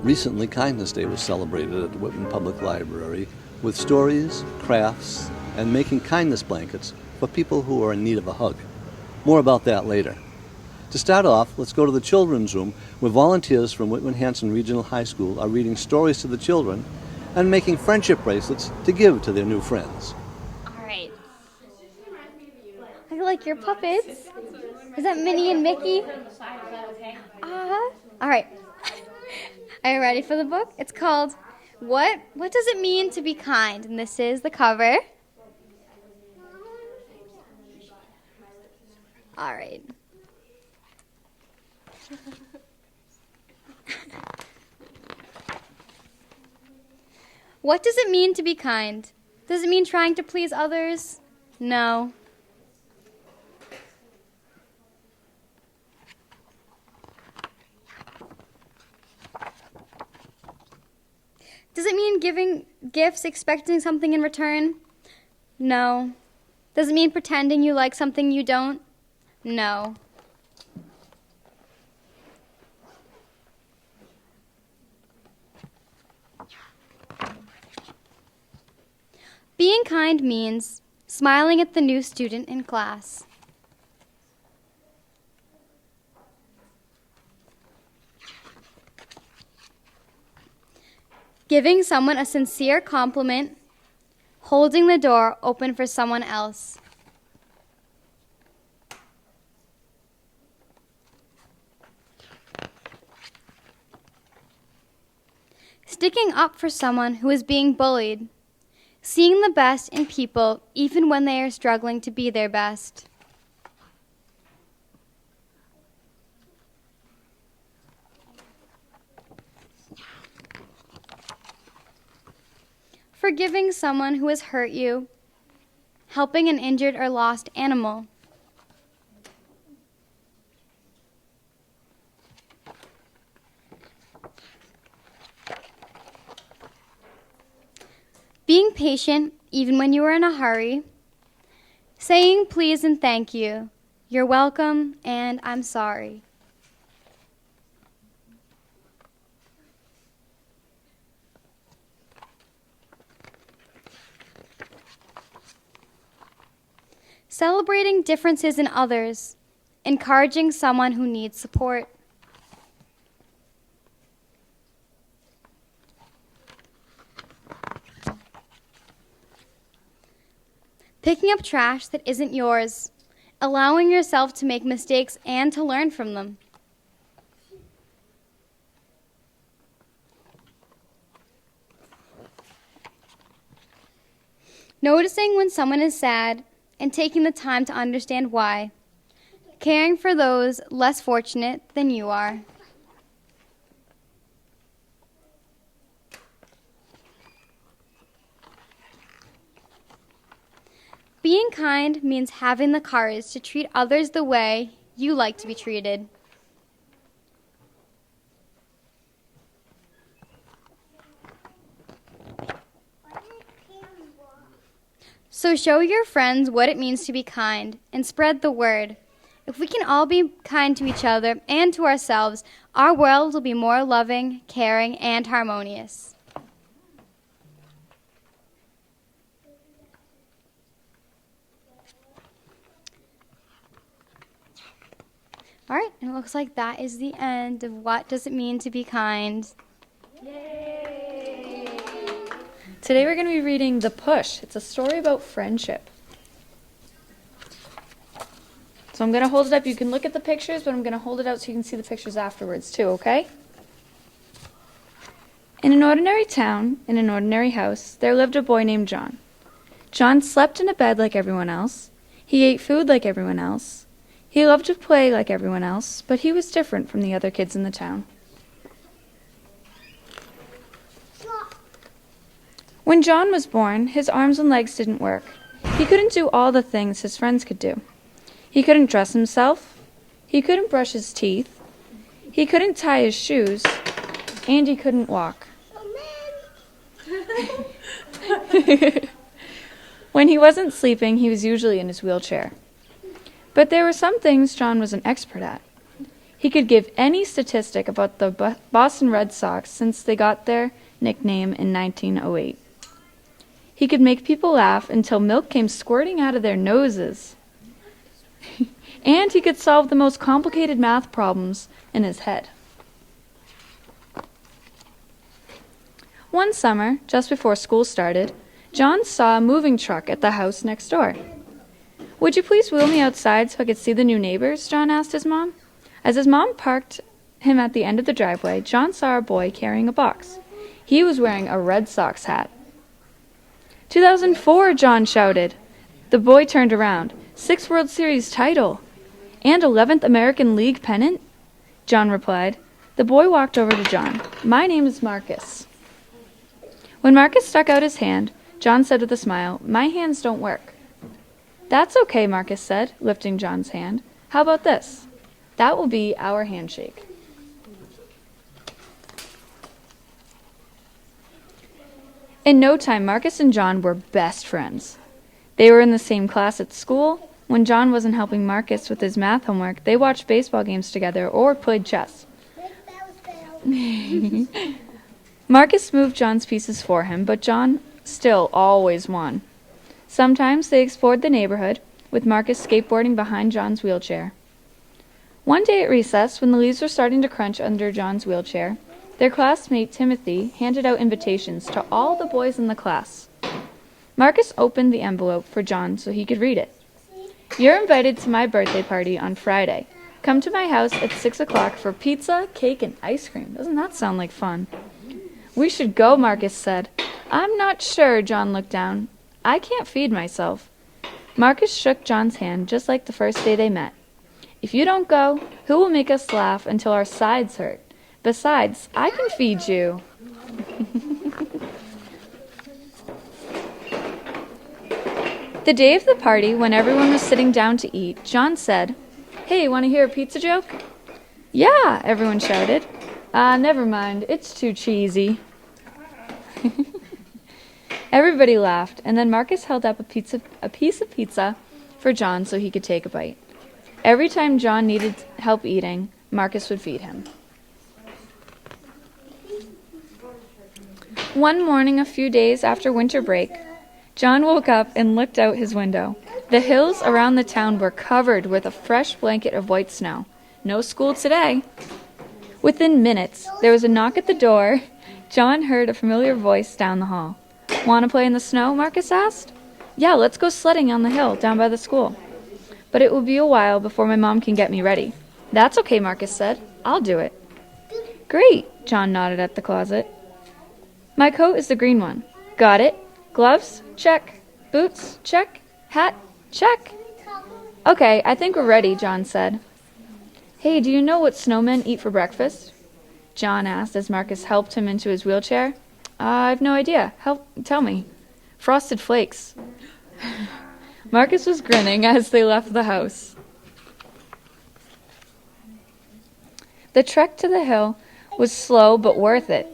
Recently, Kindness Day was celebrated at the Whitman Public Library with stories, crafts, and making kindness blankets for people who are in need of a hug. More about that later. To start off, let's go to the children's room where volunteers from Whitman-Hanson Regional High School are reading stories to the children and making friendship bracelets to give to their new friends. All right. I like your puppets. Is that Minnie and Mickey? All right. Are you ready for the book? It's called What Does It Mean to Be Kind? And this is the cover. All right. What does it mean to be kind? Does it mean trying to please others? No. Does it mean giving gifts expecting something in return? No. Does it mean pretending you like something you don't? No. Being kind means smiling at the new student in class. Giving someone a sincere compliment, holding the door open for someone else. Sticking up for someone who is being bullied. Seeing the best in people even when they are struggling to be their best. Forgiving someone who has hurt you. Helping an injured or lost animal. Being patient even when you are in a hurry. Saying please and thank you. You're welcome and I'm sorry. Celebrating differences in others. Encouraging someone who needs support. Picking up trash that isn't yours, allowing yourself to make mistakes and to learn from them. Noticing when someone is sad and taking the time to understand why. Caring for those less fortunate than you are. Being kind means having the courage to treat others the way you like to be treated. So show your friends what it means to be kind and spread the word. If we can all be kind to each other and to ourselves, our world will be more loving, caring, and harmonious. All right, and it looks like that is the end of What Does It Mean to Be Kind? Yay! Today we're going to be reading The Push. It's a story about friendship. So I'm going to hold it up. You can look at the pictures, but I'm going to hold it out so you can see the pictures afterwards too, okay? In an ordinary town, in an ordinary house, there lived a boy named John. John slept in a bed like everyone else. He ate food like everyone else. He loved to play like everyone else, but he was different from the other kids in the town. When John was born, his arms and legs didn't work. He couldn't do all the things his friends could do. He couldn't dress himself. He couldn't brush his teeth. He couldn't tie his shoes. And he couldn't walk. When he wasn't sleeping, he was usually in his wheelchair. But there were some things John was an expert at. He could give any statistic about the Boston Red Sox since they got their nickname in 1908. He could make people laugh until milk came squirting out of their noses. And he could solve the most complicated math problems in his head. One summer, just before school started, John saw a moving truck at the house next door. "Would you please wheel me outside so I could see the new neighbors?" John asked his mom. As his mom parked him at the end of the driveway, John saw a boy carrying a box. He was wearing a Red Sox hat. 2004, John shouted. The boy turned around. 6th World Series title. And 11th American League pennant? John replied. The boy walked over to John. "My name is Marcus." When Marcus stuck out his hand, John said with a smile, "My hands don't work." "That's okay," Marcus said, lifting John's hand. "How about this? That will be our handshake." In no time, Marcus and John were best friends. They were in the same class at school. When John wasn't helping Marcus with his math homework, they watched baseball games together or played chess. Marcus moved John's pieces for him, but John still always won. Sometimes they explored the neighborhood, with Marcus skateboarding behind John's wheelchair. One day at recess, when the leaves were starting to crunch under John's wheelchair, their classmate Timothy handed out invitations to all the boys in the class. Marcus opened the envelope for John so he could read it. "You're invited to my birthday party on Friday. Come to my house at 6 o'clock for pizza, cake, and ice cream." Doesn't that sound like fun? "We should go," Marcus said. "I'm not sure," John looked down. "I can't feed myself." Marcus shook John's hand just like the first day they met. "If you don't go, who will make us laugh until our sides hurt? Besides, I can feed you." The day of the party, when everyone was sitting down to eat, John said, "Hey, want to hear a pizza joke?" "Yeah," everyone shouted. Never mind, it's too cheesy." Everybody laughed, and then Marcus held up a piece of pizza for John so he could take a bite. Every time John needed help eating, Marcus would feed him. One morning a few days after winter break, John woke up and looked out his window. The hills around the town were covered with a fresh blanket of white snow. No school today. Within minutes, there was a knock at the door. John heard a familiar voice down the hall. "Want to play in the snow?" Marcus asked. "Yeah, let's go sledding on the hill down by the school. But it will be a while before my mom can get me ready." "That's okay," Marcus said. "I'll do it." "Great," John nodded at the closet. "My coat is the green one." "Got it. Gloves? Check. Boots? Check. Hat? Check." "Okay, I think we're ready," John said. "Hey, do you know what snowmen eat for breakfast?" John asked as Marcus helped him into his wheelchair. "I've no idea. Tell me." "Frosted Flakes." Marcus was grinning as they left the house. The trek to the hill was slow but worth it.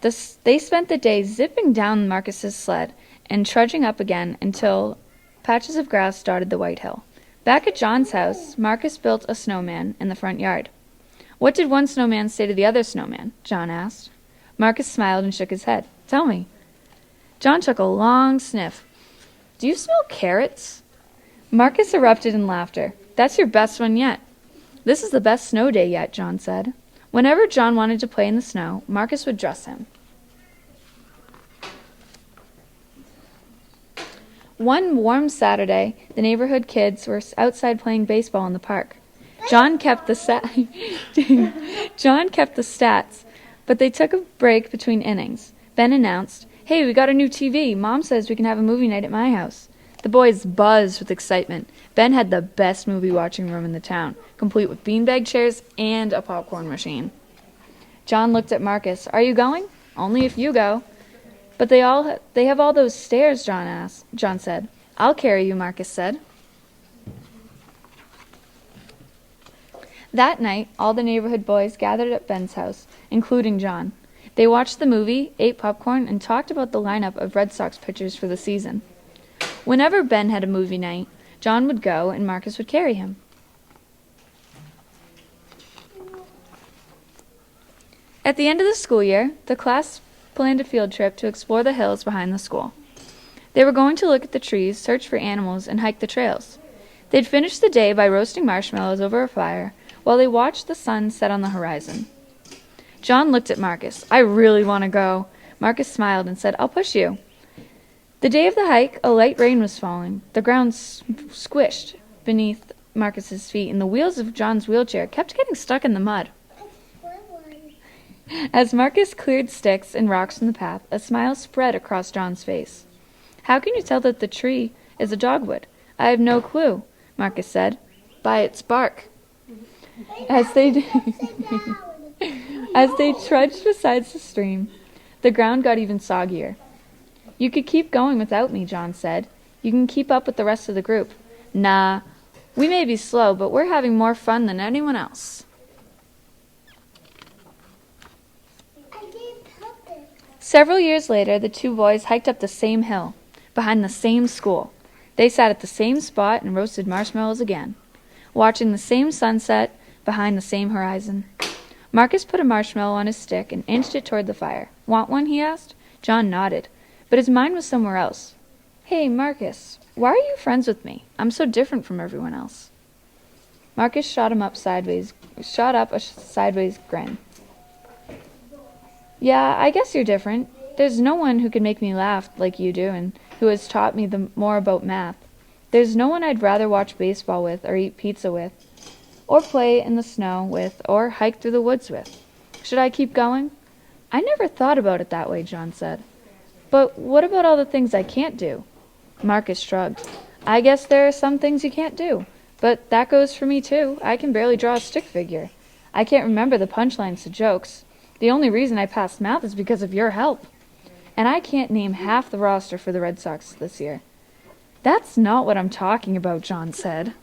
They spent the day zipping down Marcus's sled and trudging up again until patches of grass dotted the white hill. Back at John's house, Marcus built a snowman in the front yard. "What did one snowman say to the other snowman?" John asked. Marcus smiled and shook his head. "Tell me." John took a long sniff. "Do you smell carrots?" Marcus erupted in laughter. "That's your best one yet." "This is the best snow day yet," John said. Whenever John wanted to play in the snow, Marcus would dress him. One warm Saturday, the neighborhood kids were outside playing baseball in the park. John kept the stats, but they took a break between innings. Ben announced, "Hey, we got a new TV. Mom says we can have a movie night at my house." The boys buzzed with excitement. Ben had the best movie-watching room in the town, complete with beanbag chairs and a popcorn machine. John looked at Marcus. "Are you going?" "Only if you go." "But they have all those stairs," John said. "I'll carry you," Marcus said. That night, all the neighborhood boys gathered at Ben's house, including John. They watched the movie, ate popcorn, and talked about the lineup of Red Sox pitchers for the season. Whenever Ben had a movie night, John would go and Marcus would carry him. At the end of the school year, the class planned a field trip to explore the hills behind the school. They were going to look at the trees, search for animals, and hike the trails. They'd finish the day by roasting marshmallows over a fire while they watched the sun set on the horizon. John looked at Marcus. "I really want to go." Marcus smiled and said, "I'll push you." The day of the hike, a light rain was falling. The ground squished beneath Marcus's feet, and the wheels of John's wheelchair kept getting stuck in the mud. As Marcus cleared sticks and rocks from the path, a smile spread across John's face. "How can you tell that the tree is a dogwood?" "I have no clue," Marcus said. "By its bark." As they trudged beside the stream, the ground got even soggier. "You could keep going without me," John said. "You can keep up with the rest of the group." "Nah, we may be slow, but we're having more fun than anyone else." Several years later, the two boys hiked up the same hill, behind the same school. They sat at the same spot and roasted marshmallows again, watching the same sunset behind the same horizon. Marcus put a marshmallow on his stick and inched it toward the fire. "Want one?" he asked. John nodded, but his mind was somewhere else. "Hey, Marcus, why are you friends with me? I'm so different from everyone else." Marcus shot up a sideways grin. "Yeah, I guess you're different. There's no one who can make me laugh like you do and who has taught me more about math. There's no one I'd rather watch baseball with or eat pizza with or play in the snow with or hike through the woods with. Should I keep going?" "I never thought about it that way," John said. "But what about all the things I can't do?" Marcus shrugged. "I guess there are some things you can't do. But that goes for me too. I can barely draw a stick figure. I can't remember the punchlines to jokes. The only reason I passed math is because of your help. And I can't name half the roster for the Red Sox this year." "That's not what I'm talking about," John said.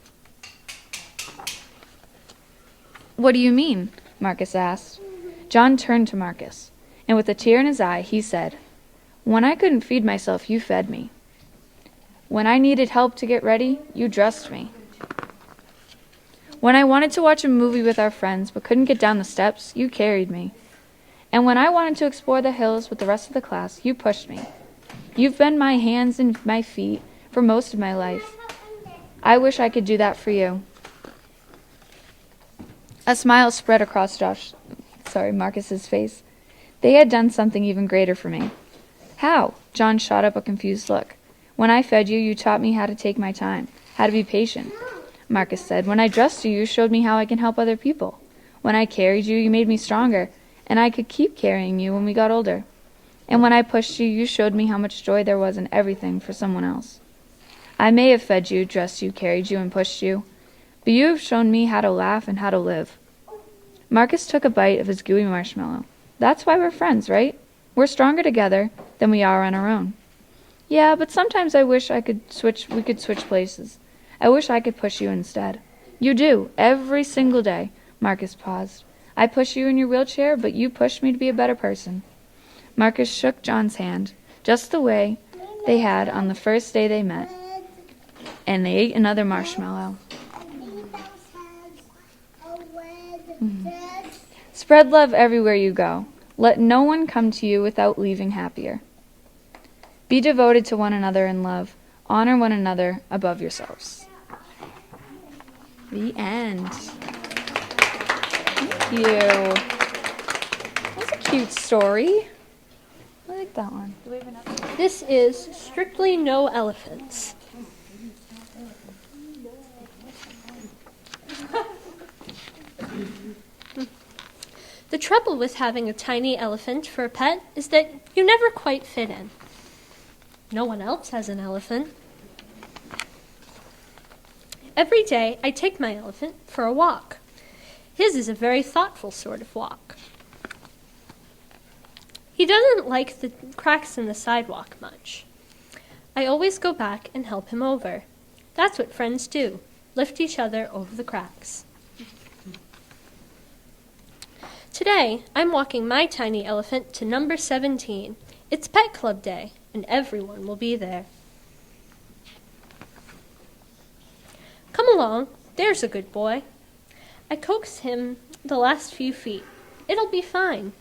"What do you mean?" Marcus asked. John turned to Marcus, and with a tear in his eye, he said, "When I couldn't feed myself, you fed me. When I needed help to get ready, you dressed me. When I wanted to watch a movie with our friends but couldn't get down the steps, you carried me. And when I wanted to explore the hills with the rest of the class, you pushed me. You've been my hands and my feet for most of my life. I wish I could do that for you." A smile spread across Marcus's face. They had done something even greater for me. "How?" John shot up a confused look. "When I fed you, you taught me how to take my time, how to be patient," Marcus said. "When I dressed you, you showed me how I can help other people. When I carried you, you made me stronger, and I could keep carrying you when we got older. And when I pushed you, you showed me how much joy there was in everything for someone else. I may have fed you, dressed you, carried you, and pushed you, but you have shown me how to laugh and how to live." Marcus took a bite of his gooey marshmallow. "That's why we're friends, right? We're stronger together than we are on our own." "Yeah, but sometimes I wish we could switch places. I wish I could push you instead." "You do, every single day." Marcus paused. "I push you in your wheelchair, but you push me to be a better person." Marcus shook John's hand, just the way they had on the first day they met, and they ate another marshmallow. Spread love everywhere you go. Let no one come to you without leaving happier. Be devoted to one another in love. Honor one another above yourselves. The end. Thank you. That was a cute story. I like that one. Do we have another? This is Strictly No Elephants. The trouble with having a tiny elephant for a pet is that you never quite fit in. No one else has an elephant. Every day I take my elephant for a walk. His is a very thoughtful sort of walk. He doesn't like the cracks in the sidewalk much. I always go back and help him over. That's what friends do, lift each other over the cracks. Today, I'm walking my tiny elephant to number 17. It's Pet Club Day, and everyone will be there. Come along, there's a good boy. I coax him the last few feet. It'll be fine.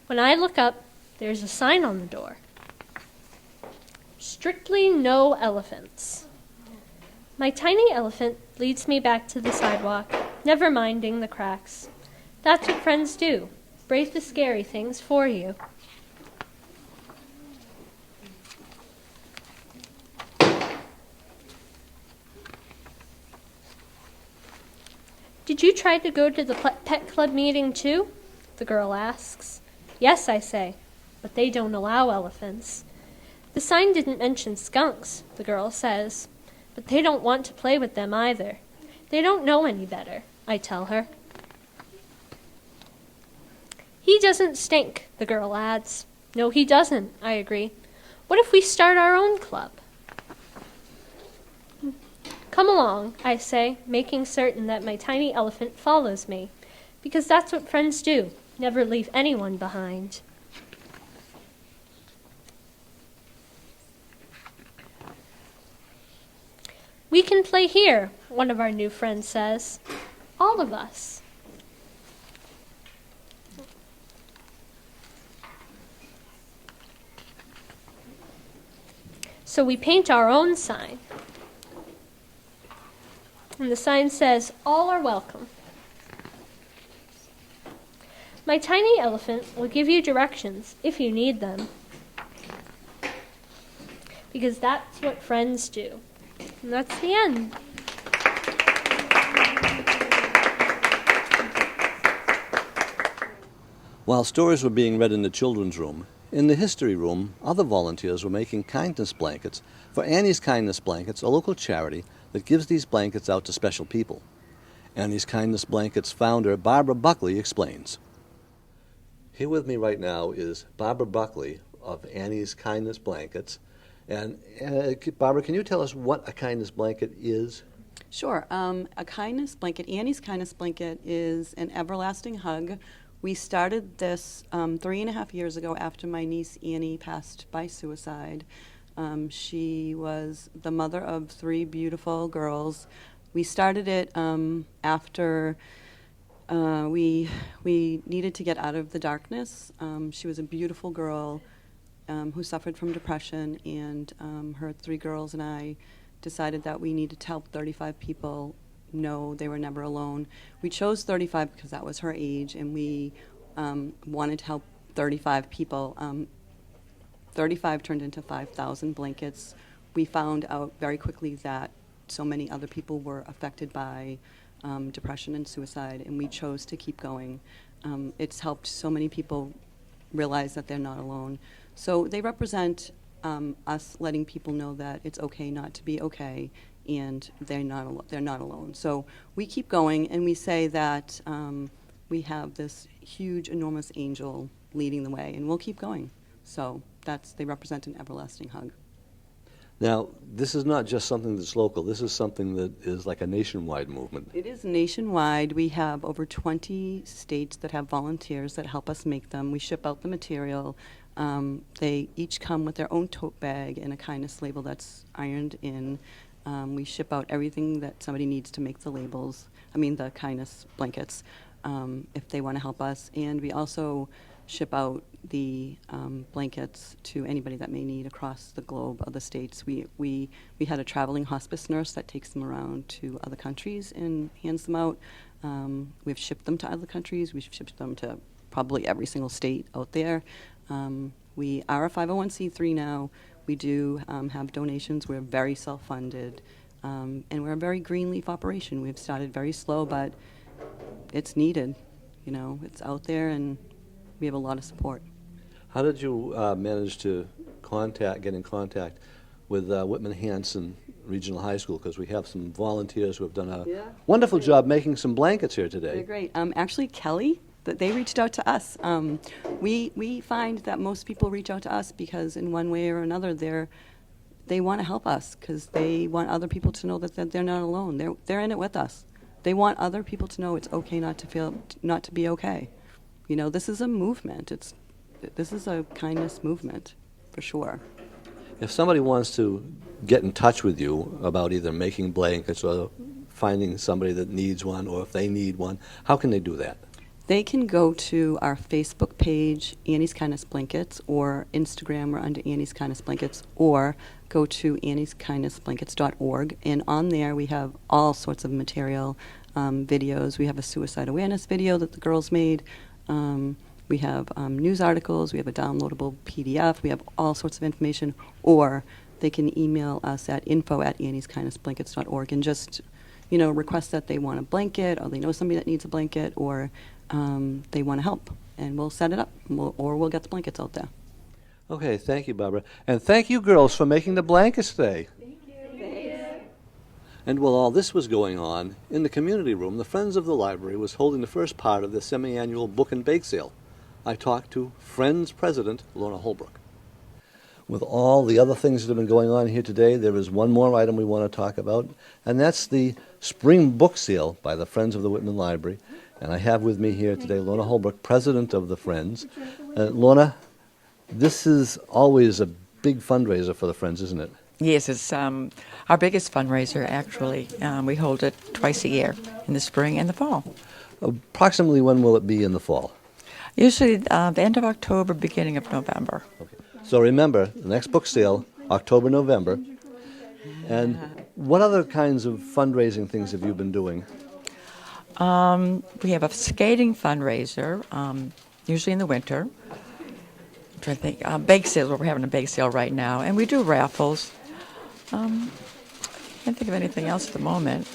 When I look up, there's a sign on the door. Strictly no elephants. My tiny elephant leads me back to the sidewalk, never minding the cracks. That's what friends do. Brave the scary things for you. Did you try to go to the pet club meeting too? The girl asks. Yes, I say, but they don't allow elephants. The sign didn't mention skunks, the girl says, but they don't want to play with them either. They don't know any better, I tell her. He doesn't stink, the girl adds. No, he doesn't, I agree. What if we start our own club? Come along, I say, making certain that my tiny elephant follows me, because that's what friends do, never leave anyone behind. We can play here, one of our new friends says. All of us. So we paint our own sign. And the sign says, all are welcome. My tiny elephant will give you directions if you need them. Because that's what friends do. And that's the end. While stories were being read in the children's room, in the history room, other volunteers were making kindness blankets for Annie's Kindness Blankets, a local charity that gives these blankets out to special people. Annie's Kindness Blankets founder Barbara Buckley explains. Here with me right now is Barbara Buckley of Annie's Kindness Blankets. And Barbara, can you tell us what a kindness blanket is? Sure. A kindness blanket, Annie's Kindness Blanket, is an everlasting hug. We started this 3.5 years ago after my niece Annie passed by suicide. She was the mother of 3 beautiful girls. We started it after we needed to get out of the darkness. She was a beautiful girl who suffered from depression, and her 3 girls and I decided that we needed to help 35 people know they were never alone. We chose 35 because that was her age, and we wanted to help 35 people. 35 turned into 5,000 blankets. We found out very quickly that so many other people were affected by depression and suicide, and we chose to keep going. It's helped so many people realize that they're not alone. So they represent us letting people know that it's okay not to be okay, and they're not alone. So we keep going, and we say that we have this huge, enormous angel leading the way, and we'll keep going. So they represent an everlasting hug. Now, this is not just something that's local. This is something that is like a nationwide movement. It is nationwide. We have over 20 states that have volunteers that help us make them. We ship out the material. They each come with their own tote bag and a kindness label that's ironed in. We ship out everything that somebody needs to make the kindness blankets, if they want to help us. And we also ship out the blankets to anybody that may need across the globe, other states. We had a traveling hospice nurse that takes them around to other countries and hands them out. We've shipped them to other countries. We've shipped them to probably every single state out there. We are a 501c3 now. We do have donations. We're very self-funded, and we're a very green leaf operation. We've started very slow, but it's needed. It's out there, and we have a lot of support. How did you manage to get in contact with Whitman Hanson Regional High School? Because we have some volunteers who have done a wonderful job making some blankets here today. They're great. Actually, Kelly, they reached out to us. We find that most people reach out to us because in one way or another they want to help us because they want other people to know that they're not alone. They're in it with us. They want other people to know it's okay not to be okay. This is a movement. This is a kindness movement, for sure. If somebody wants to get in touch with you about either making blankets or finding somebody that needs one, or if they need one, how can they do that? They can go to our Facebook page, Annie's Kindness Blankets, or Instagram, we're under Annie's Kindness Blankets, or go to annieskindnessblankets.org. And on there, we have all sorts of material, videos. We have a suicide awareness video that the girls made. We have news articles. We have a downloadable PDF. We have all sorts of information. Or they can email us at info@annieskindnessblankets.org and just, request that they want a blanket, or they know somebody that needs a blanket, or they want to help, and we'll set it up, or we'll get the blankets out there. Okay, thank you, Barbara. And thank you, girls, for making the blankets today. Thank you. And while all this was going on, in the community room, the Friends of the Library was holding the first part of the semi-annual book and bake sale. I talked to Friends President Lorna Holbrook. With all the other things that have been going on here today, there is one more item we want to talk about, and that's the spring book sale by the Friends of the Whitman Library. And I have with me here today Lorna Holbrook, President of the Friends. Lorna, this is always a big fundraiser for the Friends, isn't it? Yes, it's our biggest fundraiser, actually. We hold it twice a year, in the spring and the fall. Approximately when will it be in the fall? Usually the end of October, beginning of November. Okay. So remember, the next book sale, October, November. And what other kinds of fundraising things have you been doing? We have a skating fundraiser, usually in the winter. I'm trying to think. Bake sales, we're having a bake sale right now. And we do raffles. Can't think of anything else at the moment.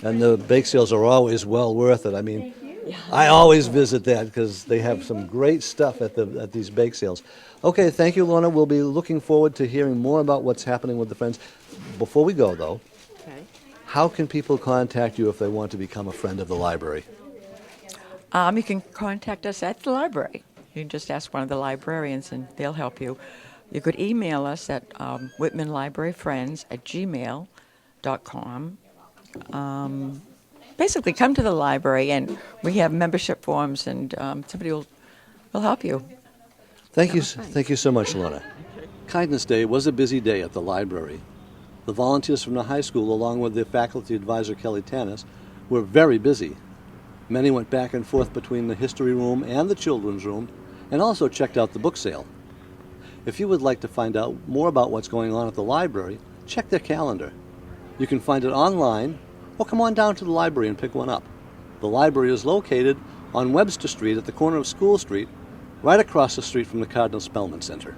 And the bake sales are always well worth it. I mean, I always visit that because they have some great stuff at these bake sales. Okay, thank you, Lorna. We'll be looking forward to hearing more about what's happening with the Friends. Before we go, though, how can people contact you if they want to become a friend of the library? You can contact us at the library. You can just ask one of the librarians and they'll help you. You could email us at whitmanlibraryfriends@gmail.com. Basically, come to the library and we have membership forms and somebody will help you. Thank you so much, Lorna. Kindness Day was a busy day at the library. The volunteers from the high school, along with their faculty advisor, Kelly Tanis, were very busy. Many went back and forth between the history room and the children's room, and also checked out the book sale. If you would like to find out more about what's going on at the library, check their calendar. You can find it online, or come on down to the library and pick one up. The library is located on Webster Street at the corner of School Street, right across the street from the Cardinal Spellman Center.